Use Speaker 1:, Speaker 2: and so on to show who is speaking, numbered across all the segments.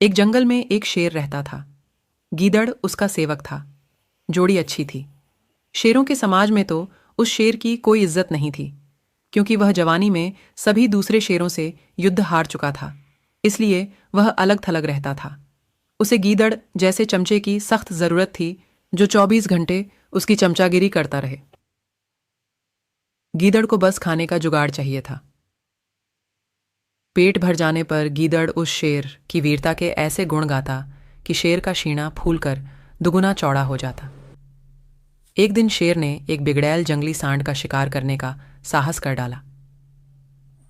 Speaker 1: एक जंगल में एक शेर रहता था। गीदड़ उसका सेवक था। जोड़ी अच्छी थी। शेरों के समाज में तो उस शेर की कोई इज्जत नहीं थी, क्योंकि वह जवानी में सभी दूसरे शेरों से युद्ध हार चुका था। इसलिए वह अलग थलग रहता था। उसे गीदड़ जैसे चमचे की सख्त जरूरत थी, जो 24 घंटे उसकी चमचागिरी करता रहे। गीदड़ को बस खाने का जुगाड़ चाहिए था। पेट भर जाने पर गीदड़ उस शेर की वीरता के ऐसे गुण गाता कि शेर का सीना फूलकर दुगुना चौड़ा हो जाता। एक दिन शेर ने एक बिगड़ैल जंगली सांड का शिकार करने का साहस कर डाला।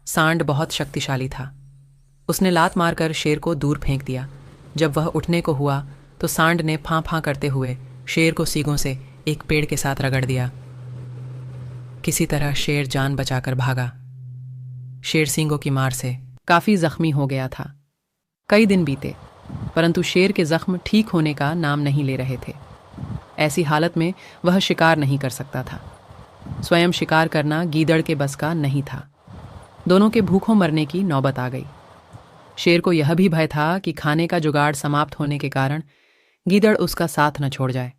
Speaker 1: सांड बहुत शक्तिशाली था। उसने लात मारकर शेर को दूर फेंक दिया। जब वह उठने को हुआ तो सांड ने फां फां करते हुए शेर को सींगों से एक पेड़ के साथ रगड़ दिया। किसी तरह शेर जान बचाकर भागा। शेर सींगों की मार से काफी जख्मी हो गया था। कई दिन बीते, परंतु शेर के जख्म ठीक होने का नाम नहीं ले रहे थे। ऐसी हालत में वह शिकार नहीं कर सकता था। स्वयं शिकार करना गीदड़ के बस का नहीं था। दोनों के भूखों मरने की नौबत आ गई। शेर को यह भी भय था कि खाने का जुगाड़ समाप्त होने के कारण गीदड़ उसका साथ न छोड़ जाए।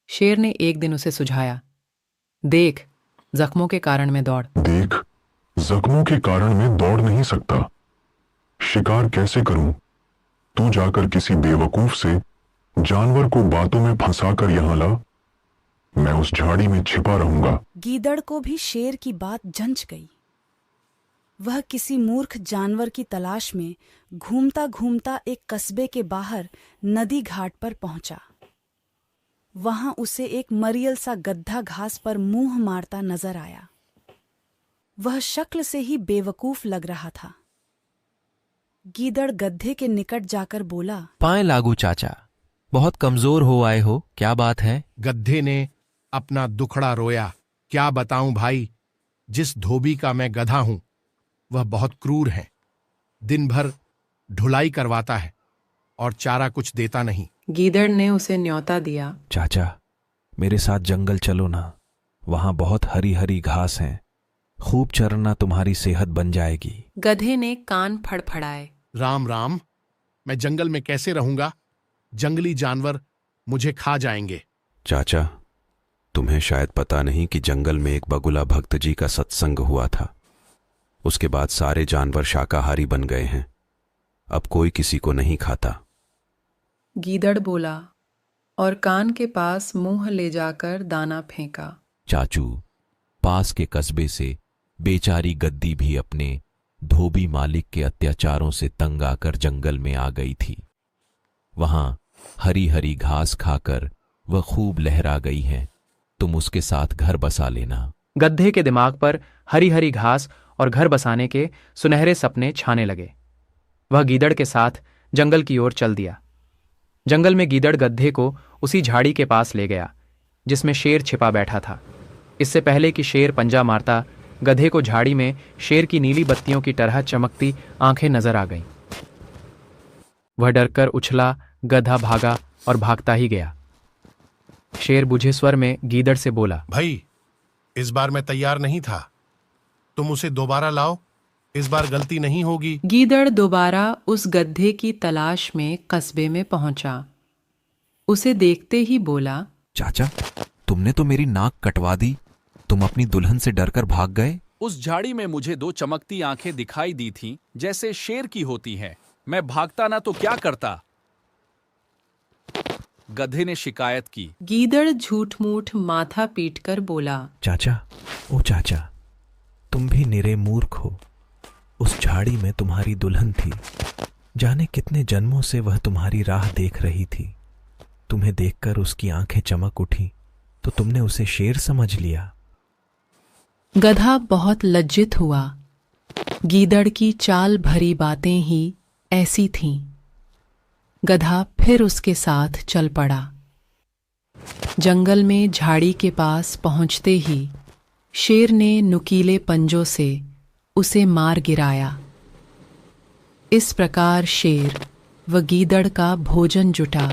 Speaker 1: शेर ने एक दिन उसे सुझाया, देख, जख्मों के कारण मैं दौड़
Speaker 2: देख, जख्मों के कारण मैं दौड़ नहीं सकता। शिकार कैसे करूं? तू जाकर किसी बेवकूफ से जानवर को बातों में फंसाकर यहां ला। मैं उस झाड़ी में छिपा रहूंगा।
Speaker 3: गीदड़ को भी शेर की बात जंच गई। वह किसी मूर्ख जानवर की तलाश में घूमता घूमता एक कस्बे के बाहर नदी घाट पर पहुंचा। वहां उसे एक मरियल सा गड्ढा घास पर मुंह मारता नजर आया। वह शक्ल से ही बेवकूफ लग रहा था। गीदड़ गड्ढे के निकट जाकर बोला,
Speaker 4: पाए लागू चाचा, बहुत कमजोर हो आए हो, क्या बात है?
Speaker 5: गड्ढे ने अपना दुखड़ा रोया। क्या बताऊं भाई, जिस धोबी का मैं गधा हूं वह बहुत क्रूर है। दिन भर ढुलाई करवाता है और चारा कुछ देता नहीं।
Speaker 1: गीदड़ ने उसे न्योता दिया,
Speaker 4: चाचा, मेरे साथ जंगल चलो ना, वहां बहुत हरी हरी घास है, खूब चरना, तुम्हारी सेहत बन जाएगी।
Speaker 1: गधे ने कान फड़फड़ाए।
Speaker 5: राम राम, मैं जंगल में कैसे रहूंगा? जंगली जानवर मुझे खा जाएंगे।
Speaker 6: चाचा, तुम्हें शायद पता नहीं कि जंगल में एक बगुला भक्त जी का सत्संग हुआ था। उसके बाद सारे जानवर शाकाहारी बन गए हैं। अब कोई किसी को नहीं खाता।
Speaker 1: गीदड़ बोला और कान के पास मुंह ले जाकर दाना फेंका।
Speaker 4: चाचू, पास के कस्बे से बेचारी गद्दी भी अपने धोबी मालिक के अत्याचारों से तंग आकर जंगल में आ गई थी। वहां हरी हरी घास खाकर वह खूब लहरा गई है। तुम उसके साथ घर बसा लेना।
Speaker 7: गद्धे के दिमाग पर हरी हरी घास और घर बसाने के सुनहरे सपने छाने लगे। वह गीदड़ के साथ जंगल की ओर चल दिया। जंगल में गीदड़ गद्धे को उसी झाड़ी के पास ले गया जिसमें शेर छिपा बैठा था। इससे पहले कि शेर पंजा मारता, गधे को झाड़ी में शेर की नीली बत्तियों की तरह चमकती आंखें नजर आ गईं। वह डरकर उछला, गधा भागा और भागता ही गया। शेर बुझे स्वर में गीदड़ से बोला,
Speaker 5: भाई, इस बार मैं तैयार नहीं था। तुम उसे दोबारा लाओ, इस बार गलती नहीं होगी।
Speaker 1: गीदड़ दोबारा उस गधे की तलाश में कस्बे में पहुंचा। उसे देखते ही बोला,
Speaker 4: चाचा, तुमने तो मेरी नाक कटवा दी। तुम अपनी दुल्हन से डरकर भाग गए।
Speaker 8: उस झाड़ी में मुझे दो चमकती आंखें दिखाई दी थीं, जैसे शेर की होती हैं। मैं भागता ना तो क्या करता? गधे ने शिकायत की।
Speaker 1: गीदड़ झूठ मूठ माथा पीटकर बोला,
Speaker 4: चाचा, ओ चाचा, तुम भी निरे मूर्ख हो। उस झाड़ी में तुम्हारी दुल्हन थी। जाने कितने जन्मों से वह तुम्हारी राह देख रही थी। तुम्हें देखकर उसकी आंखें चमक उठी तो तुमने उसे शेर समझ लिया।
Speaker 1: गधा बहुत लज्जित हुआ। गीदड़ की चाल भरी बातें ही ऐसी थीं। गधा फिर उसके साथ चल पड़ा। जंगल में झाड़ी के पास पहुंचते ही शेर ने नुकीले पंजों से उसे मार गिराया। इस प्रकार शेर व गीदड़ का भोजन जुटा।